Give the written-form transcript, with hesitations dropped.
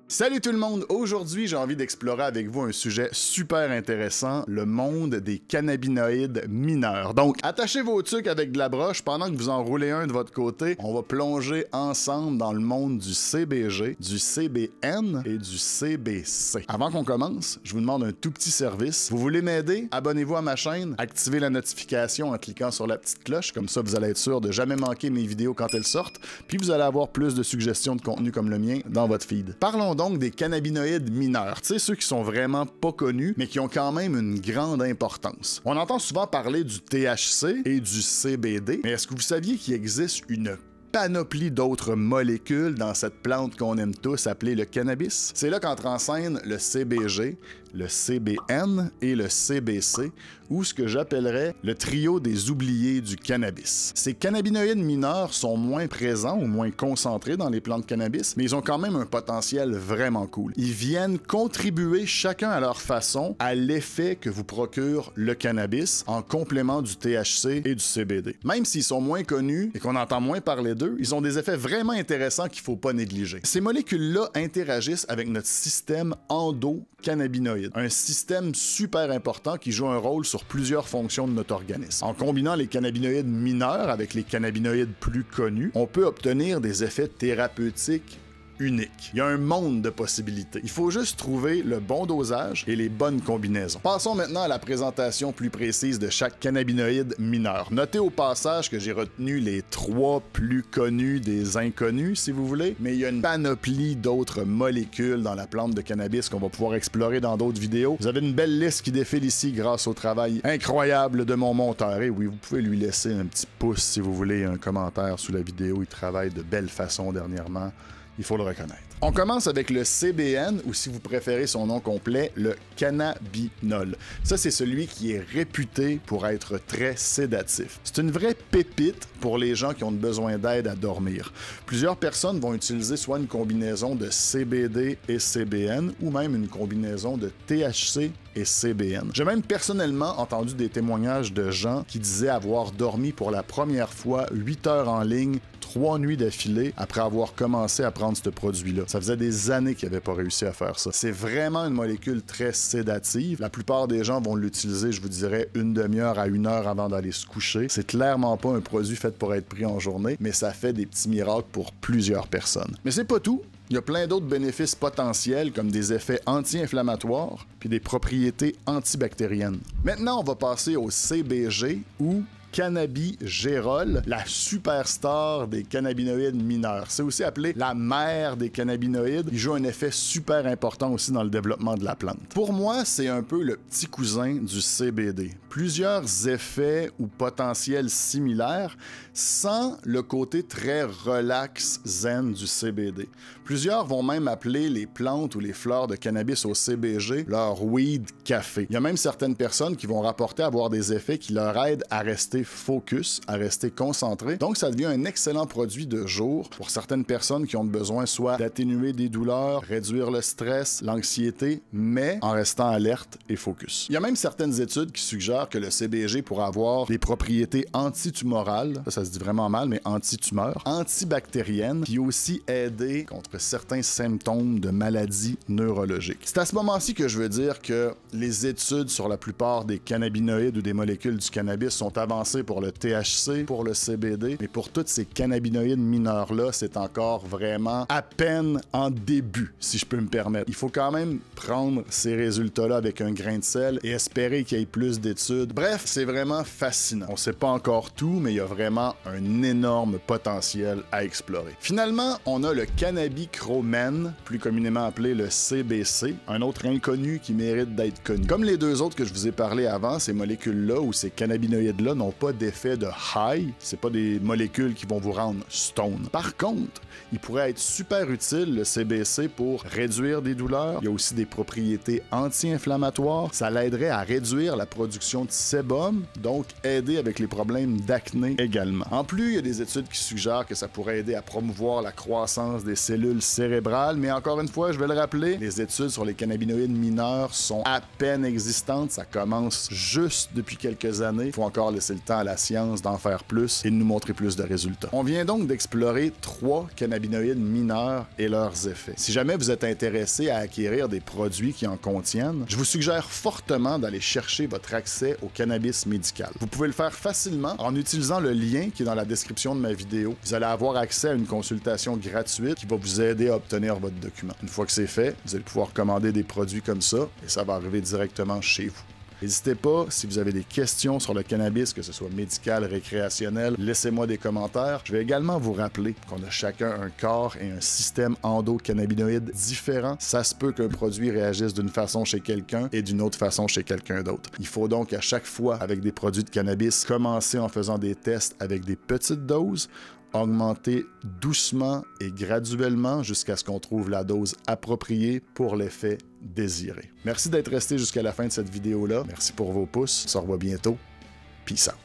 Salut tout le monde! Aujourd'hui, j'ai envie d'explorer avec vous un sujet super intéressant, le monde des cannabinoïdes mineurs. Donc, attachez vos trucs avec de la broche pendant que vous en roulez un de votre côté. On va plonger ensemble dans le monde du CBG, du CBN et du CBC. Avant qu'on commence, je vous demande un tout petit service. Vous voulez m'aider? Abonnez-vous à ma chaîne, activez la notification en cliquant sur la petite cloche, comme ça vous allez être sûr de jamais manquer mes vidéos quand elles sortent, puis vous allez avoir plus de suggestions de contenu comme le mien dans votre feed. Parlons donc des cannabinoïdes mineurs, tu sais, ceux qui sont vraiment pas connus, mais qui ont quand même une grande importance. On entend souvent parler du THC et du CBD, mais est-ce que vous saviez qu'il existe une panoplie d'autres molécules dans cette plante qu'on aime tous appelée le cannabis? C'est là qu'entre en scène le CBG, le CBN et le CBC, ou ce que j'appellerais le trio des oubliés du cannabis. Ces cannabinoïdes mineurs sont moins présents ou moins concentrés dans les plantes de cannabis, mais ils ont quand même un potentiel vraiment cool. Ils viennent contribuer chacun à leur façon à l'effet que vous procure le cannabis en complément du THC et du CBD. Même s'ils sont moins connus et qu'on entend moins parler d'eux, ils ont des effets vraiment intéressants qu'il ne faut pas négliger. Ces molécules-là interagissent avec notre système endocannabinoïde, un système super important qui joue un rôle sur plusieurs fonctions de notre organisme. En combinant les cannabinoïdes mineurs avec les cannabinoïdes plus connus, on peut obtenir des effets thérapeutiques unique. Il y a un monde de possibilités. Il faut juste trouver le bon dosage et les bonnes combinaisons. Passons maintenant à la présentation plus précise de chaque cannabinoïde mineur. Notez au passage que j'ai retenu les 3 plus connus des inconnus, si vous voulez, mais il y a une panoplie d'autres molécules dans la plante de cannabis qu'on va pouvoir explorer dans d'autres vidéos. Vous avez une belle liste qui défile ici grâce au travail incroyable de mon monteur. Et oui, vous pouvez lui laisser un petit pouce si vous voulez, un commentaire sous la vidéo. Il travaille de belle façon dernièrement. Il faut le reconnaître. On commence avec le CBN, ou si vous préférez son nom complet, le cannabinol. Ça, c'est celui qui est réputé pour être très sédatif. C'est une vraie pépite pour les gens qui ont besoin d'aide à dormir. Plusieurs personnes vont utiliser soit une combinaison de CBD et CBN, ou même une combinaison de THC et CBN. J'ai même personnellement entendu des témoignages de gens qui disaient avoir dormi pour la première fois 8 heures en ligne 3 nuits d'affilée après avoir commencé à prendre ce produit-là. Ça faisait des années qu'ils n'avaient pas réussi à faire ça. C'est vraiment une molécule très sédative. La plupart des gens vont l'utiliser, je vous dirais, une demi-heure à 1 heure avant d'aller se coucher. C'est clairement pas un produit fait pour être pris en journée, mais ça fait des petits miracles pour plusieurs personnes. Mais c'est pas tout. Il y a plein d'autres bénéfices potentiels comme des effets anti-inflammatoires puis des propriétés antibactériennes. Maintenant, on va passer au CBG ou cannabigérol, la superstar des cannabinoïdes mineurs. C'est aussi appelé la mère des cannabinoïdes. Il joue un effet super important aussi dans le développement de la plante. Pour moi, c'est un peu le petit cousin du CBD. Plusieurs effets ou potentiels similaires sans le côté très relax zen du CBD. Plusieurs vont même appeler les plantes ou les fleurs de cannabis au CBG leur weed café. Il y a même certaines personnes qui vont rapporter avoir des effets qui leur aident à rester focus, à rester concentré. Donc, ça devient un excellent produit de jour pour certaines personnes qui ont besoin soit d'atténuer des douleurs, réduire le stress, l'anxiété, mais en restant alerte et focus. Il y a même certaines études qui suggèrent que le CBG pourrait avoir des propriétés antitumorales, ça se dit vraiment mal, mais antitumeurs, antibactériennes, puis aussi aider contre certains symptômes de maladies neurologiques. C'est à ce moment-ci que je veux dire que les études sur la plupart des cannabinoïdes ou des molécules du cannabis sont avancées pour le THC, pour le CBD, mais pour tous ces cannabinoïdes mineurs-là, c'est encore vraiment à peine en début, si je peux me permettre. Il faut quand même prendre ces résultats-là avec un grain de sel et espérer qu'il y ait plus d'études. Bref, c'est vraiment fascinant. On sait pas encore tout, mais il y a vraiment un énorme potentiel à explorer. Finalement, on a le cannabichromène, plus communément appelé le CBC, un autre inconnu qui mérite d'être connu. Comme les deux autres que je vous ai parlé avant, ces molécules-là ou ces cannabinoïdes-là n'ont pas d'effet de high, c'est pas des molécules qui vont vous rendre stone. Par contre, il pourrait être super utile, le CBC, pour réduire des douleurs. Il y a aussi des propriétés anti-inflammatoires. Ça l'aiderait à réduire la production de sébum, donc aider avec les problèmes d'acné également. En plus, il y a des études qui suggèrent que ça pourrait aider à promouvoir la croissance des cellules cérébrales, mais encore une fois, je vais le rappeler, les études sur les cannabinoïdes mineurs sont à peine existantes. Ça commence juste depuis quelques années. Il faut encore laisser le temps à la science d'en faire plus et de nous montrer plus de résultats. On vient donc d'explorer 3 cannabinoïdes mineurs et leurs effets. Si jamais vous êtes intéressé à acquérir des produits qui en contiennent, je vous suggère fortement d'aller chercher votre accès au cannabis médical. Vous pouvez le faire facilement en utilisant le lien qui est dans la description de ma vidéo. Vous allez avoir accès à une consultation gratuite qui va vous aider à obtenir votre document. Une fois que c'est fait, vous allez pouvoir commander des produits comme ça et ça va arriver directement chez vous. N'hésitez pas, si vous avez des questions sur le cannabis, que ce soit médical, récréationnel, laissez-moi des commentaires. Je vais également vous rappeler qu'on a chacun un corps et un système endocannabinoïde différent. Ça se peut qu'un produit réagisse d'une façon chez quelqu'un et d'une autre façon chez quelqu'un d'autre. Il faut donc à chaque fois, avec des produits de cannabis, commencer en faisant des tests avec des petites doses, augmenter doucement et graduellement jusqu'à ce qu'on trouve la dose appropriée pour l'effet désiré. Merci d'être resté jusqu'à la fin de cette vidéo-là. Merci pour vos pouces. On se revoit bientôt. Peace out.